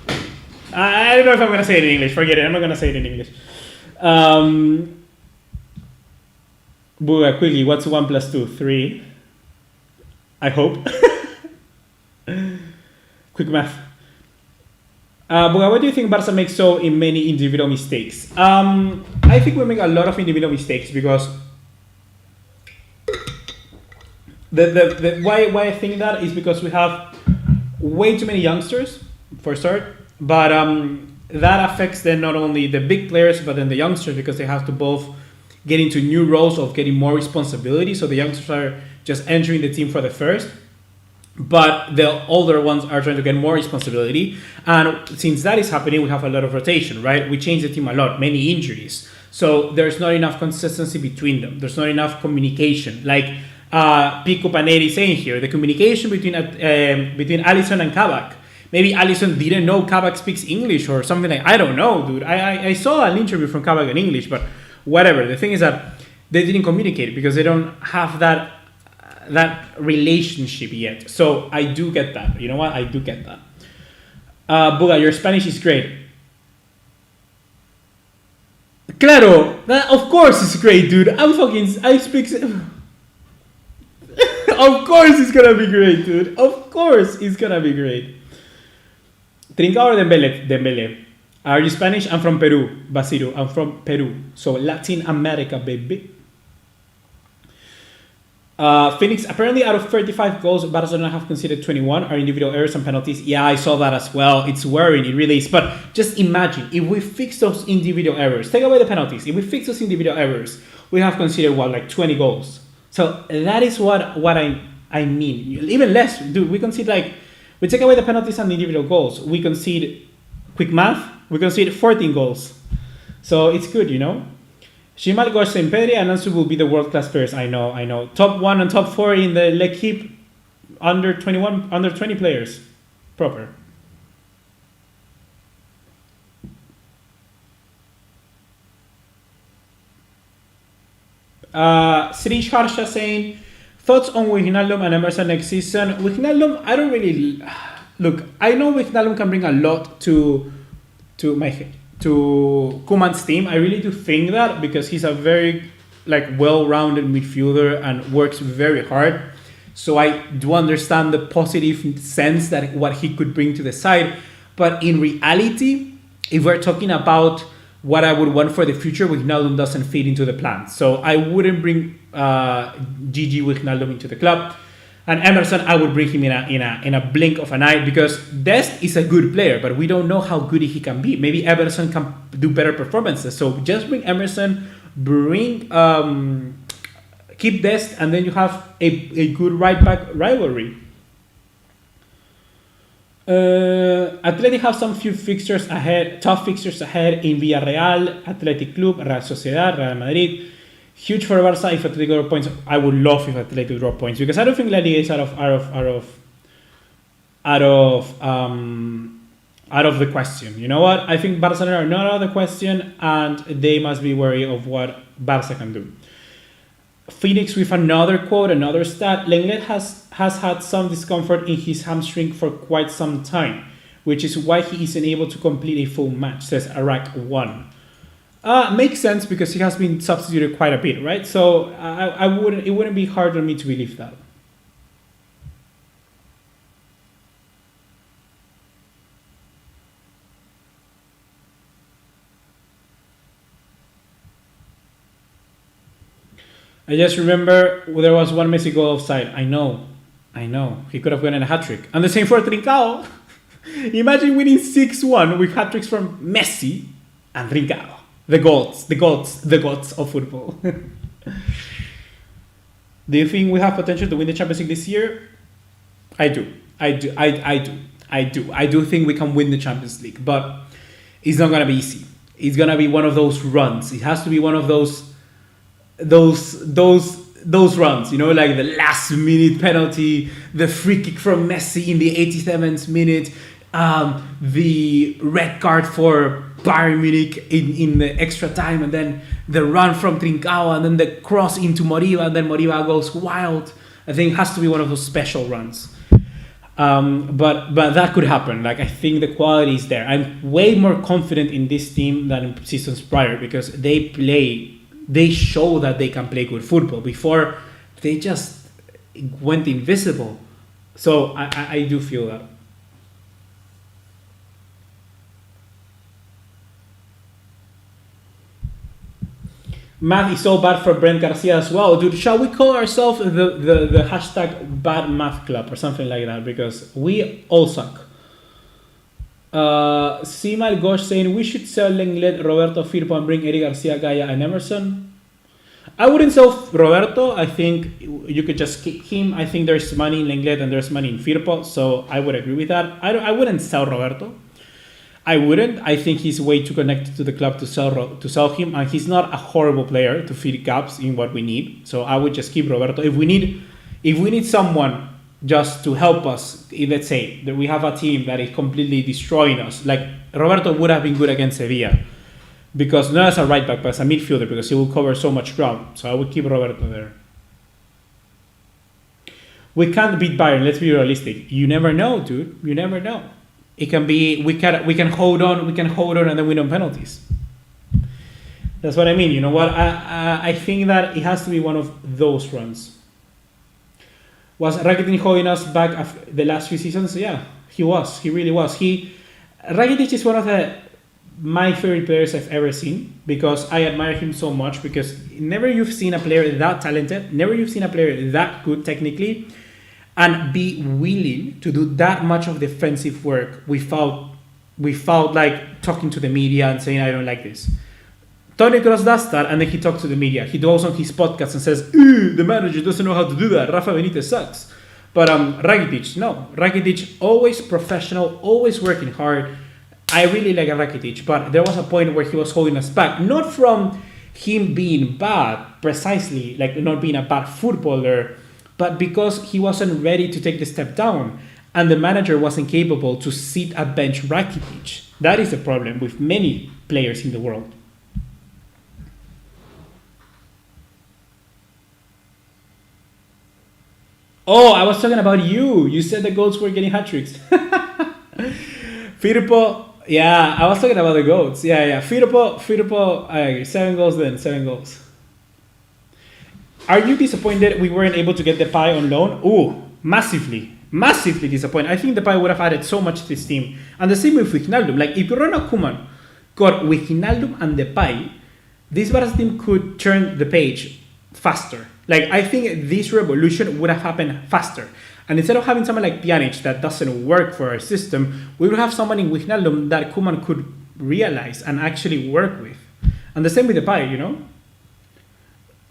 I don't know if I'm going to say it in English, forget it, I'm not going to say it in English. Buga, quickly, what's 1 plus 2? 3. I hope. Quick math. Buga, what do you think Barca makes so in many individual mistakes? I think we make a lot of individual mistakes because why I think that is because we have way too many youngsters, for start, but that affects then not only the big players but then the youngsters because they have to both get into new roles of getting more responsibility. So the youngsters are just entering the team for the first, but the older ones are trying to get more responsibility. And since that is happening, we have a lot of rotation, right? We change the team a lot, many injuries. So there's not enough consistency between them. There's not enough communication. Like Pico Paneri saying here, the communication between Alisson and Kabak. Maybe Alisson didn't know Kabak speaks English or something like, I don't know, dude. I saw an interview from Kabak in English, but whatever. The thing is that they didn't communicate because they don't have that relationship yet. So I do get that. You know what? I do get that. Buga, your Spanish is great. Claro, of course it's great, dude. I speak. Of course it's gonna be great, dude. Of course it's gonna be great. Trincao or Dembele? Are you Spanish? I'm from Peru, Basiru. I'm from Peru. So Latin America, baby. Phoenix, apparently out of 35 goals, Barcelona have conceded 21 are individual errors and penalties. Yeah, I saw that as well. It's worrying, it really is. But just imagine, if we fix those individual errors, take away the penalties, if we fix those individual errors, we have conceded, 20 goals. So that is what I mean. Even less, dude, we concede we take away the penalties and the individual goals. We concede, quick math, we concede 14 goals. So it's good, you know? Shimal Gosh Imperi and Ansu will be the world-class players. I know. Top 1 and top 4 in the L'Equipe under 20 players. Proper. Sirish Harsha saying, thoughts on Wijnaldum and Emerson next season? Wijnaldum, I don't really... Look, I know Wijnaldum can bring a lot to Koeman's team. I really do think that because he's a very well-rounded midfielder and works very hard. So I do understand the positive sense that what he could bring to the side. But in reality, if we're talking about what I would want for the future, Wijnaldum doesn't fit into the plan. So I wouldn't bring Gigi Wijnaldum into the club. And Emerson, I would bring him in a blink of an eye because Dest is a good player, but we don't know how good he can be. Maybe Emerson can do better performances. So just bring Emerson, keep Dest, and then you have a good right-back rivalry. Athletic have some few fixtures ahead, tough fixtures ahead in Villarreal, Athletic Club, Real Sociedad, Real Madrid. Huge for Barca if Atletico drop points. I would love if Atletico drop points because I don't think LaLiga is out of the question. You know what? I think Barcelona are not out of the question and they must be wary of what Barca can do. Phoenix with another quote, another stat. Lenglet has had some discomfort in his hamstring for quite some time, which is why he isn't able to complete a full match, says Arak1. Makes sense because he has been substituted quite a bit, right? So it wouldn't be hard on me to believe that. I just remember there was one Messi goal offside. I know. He could have gotten a hat-trick. And the same for Trincao. Imagine winning 6-1 with hat-tricks from Messi and Trincao. The gods of football. Do you think we have potential to win the Champions League this year? I do. I do think we can win the Champions League, but it's not gonna be easy. It's gonna be one of those runs. It has to be one of those those runs, like the last minute penalty, the free kick from Messi in the 87th minute, the red card for Bayern Munich in the extra time, and then the run from Trincao, and then the cross into Moriba, and then Moriba goes wild. I think it has to be one of those special runs. But that could happen. Like, I think the quality is there. I'm way more confident in this team than in seasons prior, because they show that they can play good football. Before, they just went invisible. So I do feel that. Math is so bad for Brent Garcia as well. Dude, shall we call ourselves the hashtag bad math club or something like that? Because we all suck. Simal Gosh saying we should sell Lenglet, Roberto Firpo, and bring Eric Garcia, Gaia, and Emerson. I wouldn't sell Roberto. I think you could just kick him. I think there's money in Lenglet and there's money in Firpo, so I would agree with that. I wouldn't sell Roberto. I wouldn't. I think he's way too connected to the club to sell him, and he's not a horrible player to fill gaps in what we need. So I would just keep Roberto. If we need someone just to help us, let's say that we have a team that is completely destroying us, like Roberto would have been good against Sevilla, because not as a right back but as a midfielder, because he will cover so much ground. So I would keep Roberto there. We can't beat Bayern. Let's be realistic. You never know, dude. You never know. It can be we can hold on, and then win on penalties. That's what I mean. You know what? I think that it has to be one of those runs. Was Rakitic holding us back the last few seasons? Yeah, he was. He really was. Rakitic is one of my favorite players I've ever seen, because I admire him so much, because never you've seen a player that talented, never you've seen a player that good technically, and be willing to do that much of defensive work without like talking to the media and saying, I don't like this. Toni Kroos does that, and then he talks to the media. He goes on his podcast and says, the manager doesn't know how to do that. Rafa Benitez sucks. But Rakitic, no. Rakitic, always professional, always working hard. I really like Rakitic, but there was a point where he was holding us back. Not from him being bad, precisely, like not being a bad footballer, but because he wasn't ready to take the step down, and the manager wasn't capable to sit at bench Rakitic. That is a problem with many players in the world. Oh, I was talking about you. You said the goats were getting hat tricks. Firpo, yeah, I was talking about the goats. Yeah. Firpo, I agree. 7 goals then, 7 goals. Are you disappointed we weren't able to get Depay on loan? Ooh, massively disappointed. I think Depay would have added so much to this team. And the same with Wijnaldum. Like, if Ronald Koeman got Wijnaldum and Depay, this Barca team could turn the page faster. Like, I think this revolution would have happened faster. And instead of having someone like Pjanic that doesn't work for our system, we would have someone in Wijnaldum that Koeman could realize and actually work with. And the same with Depay, you know?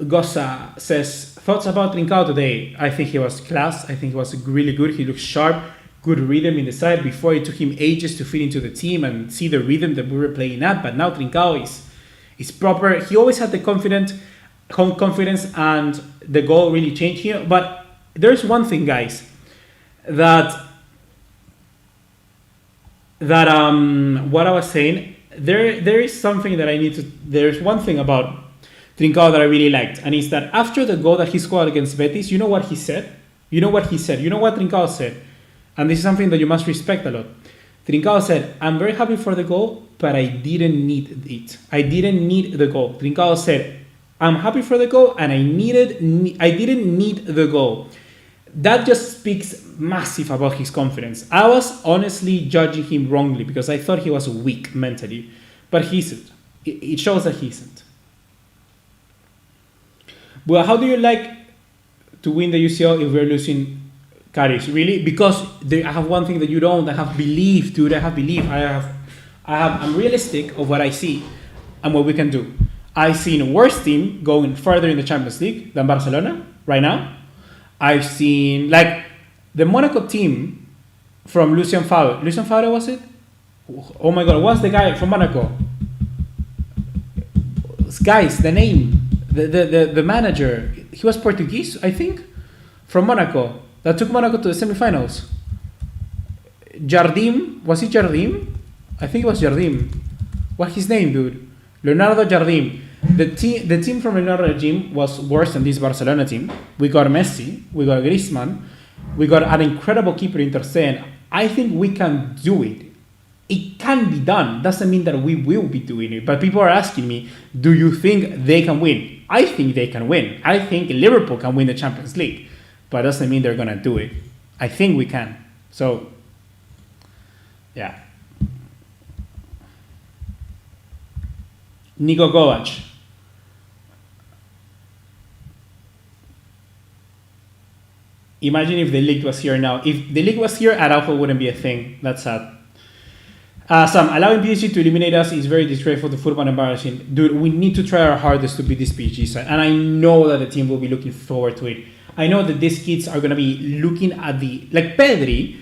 Gossa says, thoughts about Trincao today? I think he was class. I think he was really good. He looked sharp, good rhythm in the side. Before, it took him ages to fit into the team and see the rhythm that we were playing at. But now Trincao is proper. He always had the confidence, and the goal really changed him. But there's one thing, guys, that what I was saying, there is something that I need to. There's one thing about Trincao that I really liked, and it's that after the goal that he scored against Betis, you know what he said? You know what Trincao said? And this is something that you must respect a lot. Trincao said, I'm very happy for the goal, but I didn't need it. I didn't need the goal. Trincao said, I'm happy for the goal, and I didn't need the goal. That just speaks massive about his confidence. I was honestly judging him wrongly because I thought he was weak mentally, but he isn't. It shows that he isn't. Well, how do you like to win the UCL if we're losing Karius? Really? Because I have one thing that you don't. I have belief, dude. I have belief. I'm realistic of what I see and what we can do. I've seen a worse team going further in the Champions League than Barcelona right now. I've seen, like, the Monaco team from Lucien Favre. Lucien Favre, was it? Oh my God, what's the guy from Monaco? Guys, the name. The manager, he was Portuguese, I think, from Monaco. That took Monaco to the semifinals. Jardim, was it Jardim? I think it was Jardim. What's his name, dude? Leonardo Jardim. The team from Leonardo Jardim was worse than this Barcelona team. We got Messi, we got Griezmann, we got an incredible keeper in Ter Stegen. I think we can do it. It can be done. Doesn't mean that we will be doing it. But people are asking me, do you think they can win? I think they can win. I think Liverpool can win the Champions League. But it doesn't mean they're going to do it. I think we can. So, yeah. Niko Kovac. Imagine if the league was here now. If the league was here, Araujo wouldn't be a thing. That's sad. Sam, allowing PSG to eliminate us is very disgraceful to football and embarrassing. Dude, we need to try our hardest to beat this PSG side. And I know that the team will be looking forward to it. I know that these kids are going to be looking at the... Like Pedri,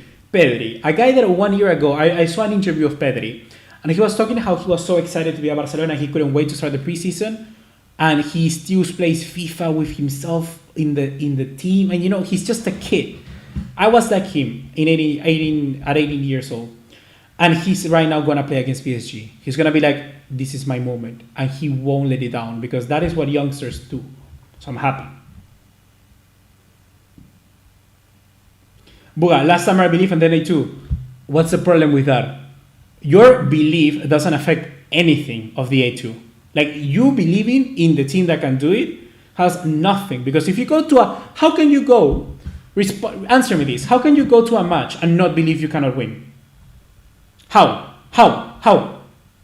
a guy that 1 year ago, I saw an interview of Pedri. And he was talking how he was so excited to be at Barcelona. He couldn't wait to start the preseason. And he still plays FIFA with himself in the team. And, you know, he's just a kid. I was like him at 18 years old. And he's right now going to play against PSG. He's going to be like, this is my moment. And he won't let it down because that is what youngsters do. So I'm happy. Buga, last summer I believe and then I too. What's the problem with that? Your belief doesn't affect anything of the A2. Like you believing in the team that can do it has nothing. Because if you go to how can you go, answer me this, how can you go to a match and not believe you cannot win? How?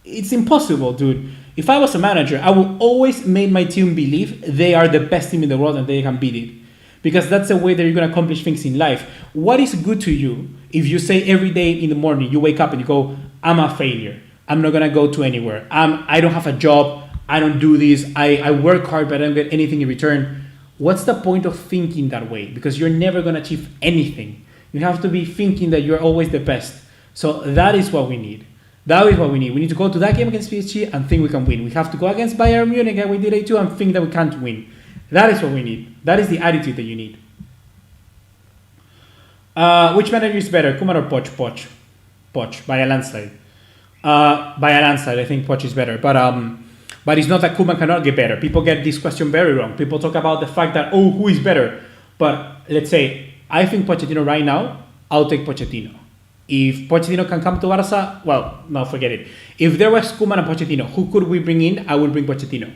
It's impossible, dude. If I was a manager, I would always make my team believe they are the best team in the world and they can beat it. Because that's the way that you're going to accomplish things in life. What is good to you if you say every day in the morning, you wake up and you go, I'm a failure. I'm not going to go to anywhere. I don't have a job. I don't do this. I work hard, but I don't get anything in return. What's the point of thinking that way? Because you're never going to achieve anything. You have to be thinking that you're always the best. So that is what we need. We need to go to that game against PSG and think we can win. We have to go against Bayern Munich and we did A2 and think that we can't win. That is what we need. That is the attitude that you need. Which manager is better, Koeman or Poch? Poch, by a landslide. I think Poch is better. But it's not that Koeman cannot get better. People get this question very wrong. People talk about the fact that, who is better? But let's say, I think Pochettino right now, I'll take Pochettino. If Pochettino can come to Barca, well, no, forget it. If there was Koeman and Pochettino, who could we bring in? I would bring Pochettino.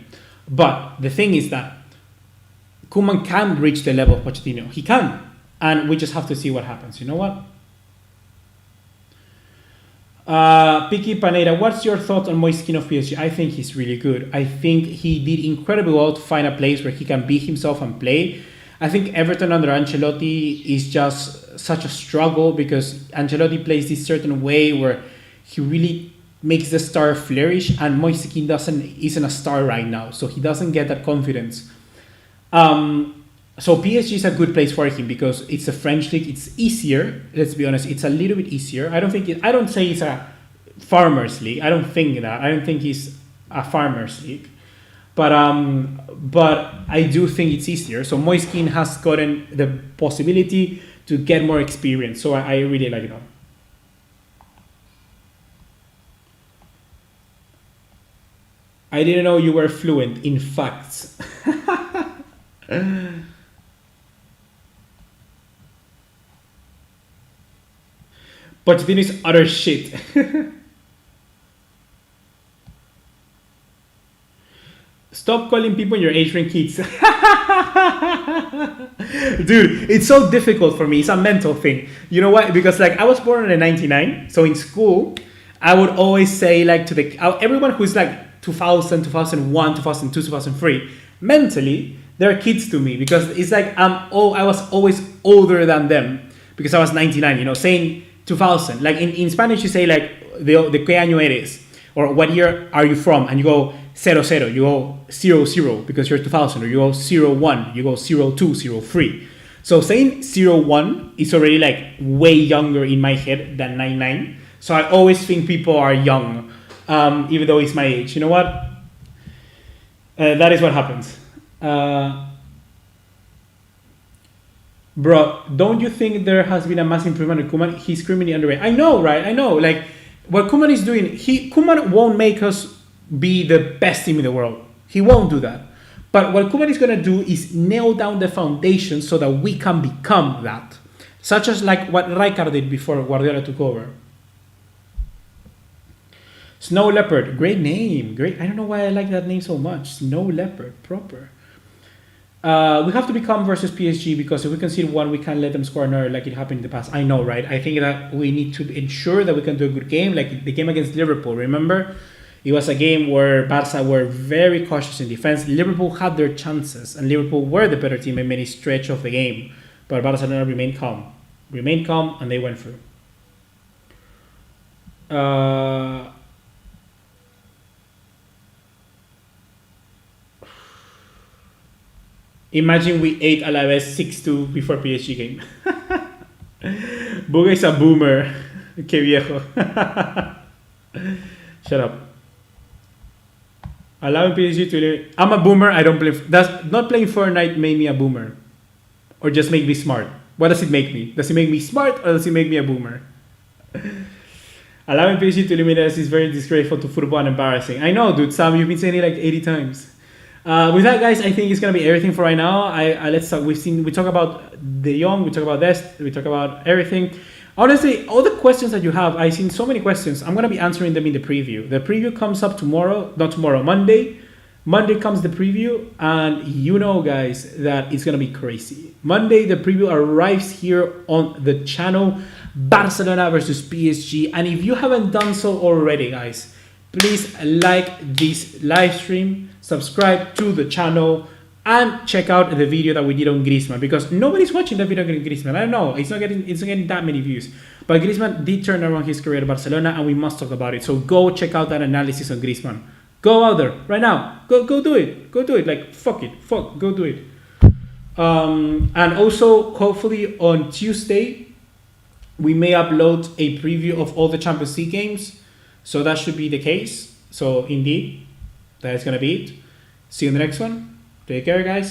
But the thing is that Koeman can reach the level of Pochettino. He can. And we just have to see what happens. You know what? Piki Paneira, what's your thought on Moiskin of PSG? I think he's really good. I think he did incredibly well to find a place where he can be himself and play. I think Everton under Ancelotti is just such a struggle because Ancelotti plays this certain way where he really makes the star flourish and Moiskin isn't a star right now, so he doesn't get that confidence. So PSG is a good place for him because it's a French league. It's easier. Let's be honest. It's a little bit easier. I don't say it's a farmers league. I don't think that. I don't think it's a farmers league. But I do think it's easier. So Moiskin has gotten the possibility to get more experience. So I really like it. I didn't know you were fluent in facts. Pochettino is utter shit. Stop calling people your age rank kids. Dude, it's so difficult for me. It's a mental thing. You know what? Because I was born in 99. So in school, I would always say to everyone who's 2000, 2001, 2002, 2003, mentally, they're kids to me because it's I was always older than them because I was 99, saying 2000. In Spanish, you say de qué año eres or what year are you from? And you go 00, you go 00 because you're 2000, or you go 01, you go 02, 03. So saying 01 is already way younger in my head than 99. So I always think people are young, even though it's my age. You know what? That is what happens. Bro, don't you think there has been a massive improvement in Koeman? He's criminally underrated. I know, right? I know. Like, what Koeman is doing, Koeman won't make us be the best team in the world. He won't do that. But what Koeman is going to do is nail down the foundation so that we can become that. Such as like what Rijkaard did before Guardiola took over. Snow Leopard, great name. Great. I don't know why I like that name so much. Snow Leopard, proper. We have to become versus PSG because if we concede one, we can't let them score another like it happened in the past. I know, right? I think that we need to ensure that we can do a good game, like the game against Liverpool. Remember? It was a game where Barca were very cautious in defense. Liverpool had their chances, and Liverpool were the better team in many stretch of the game. But Barcelona remained calm. And they went through. Imagine we ate Alavés 6-2 before PSG game. Buga is a boomer. Que viejo. Shut up. Allowing PSG to... I'm a boomer, I don't play... Not playing Fortnite made me a boomer. Or just make me smart. What does it make me? Does it make me smart or does it make me a boomer? Allowing PSG to eliminate us is very disgraceful to football and embarrassing. I know, dude. Sam, you've been saying it like 80 times. With that, guys, I think it's gonna be everything for right now. Let's talk. We talk about De Jong, we talk about Dest, we talk about everything. Honestly, all the questions that you have, I've seen so many questions. I'm gonna be answering them in the preview. The preview comes up tomorrow, not tomorrow, Monday. Monday comes the preview, and you know, guys, that it's gonna be crazy. Monday, the preview arrives here on the channel, Barcelona versus PSG. And if you haven't done so already, guys, please like this live stream, subscribe to the channel, and check out the video that we did on Griezmann, because nobody's watching that video on Griezmann. I don't know, it's not getting that many views, but Griezmann did turn around his career at Barcelona, and we must talk about it. So go check out that analysis on Griezmann. Go out there right now. Go do it. Go do it. Like fuck it. Go do it. And also, hopefully on Tuesday, we may upload a preview of all the Champions League games. So that should be the case. So indeed, that is gonna be it. See you in the next one. Take care, guys.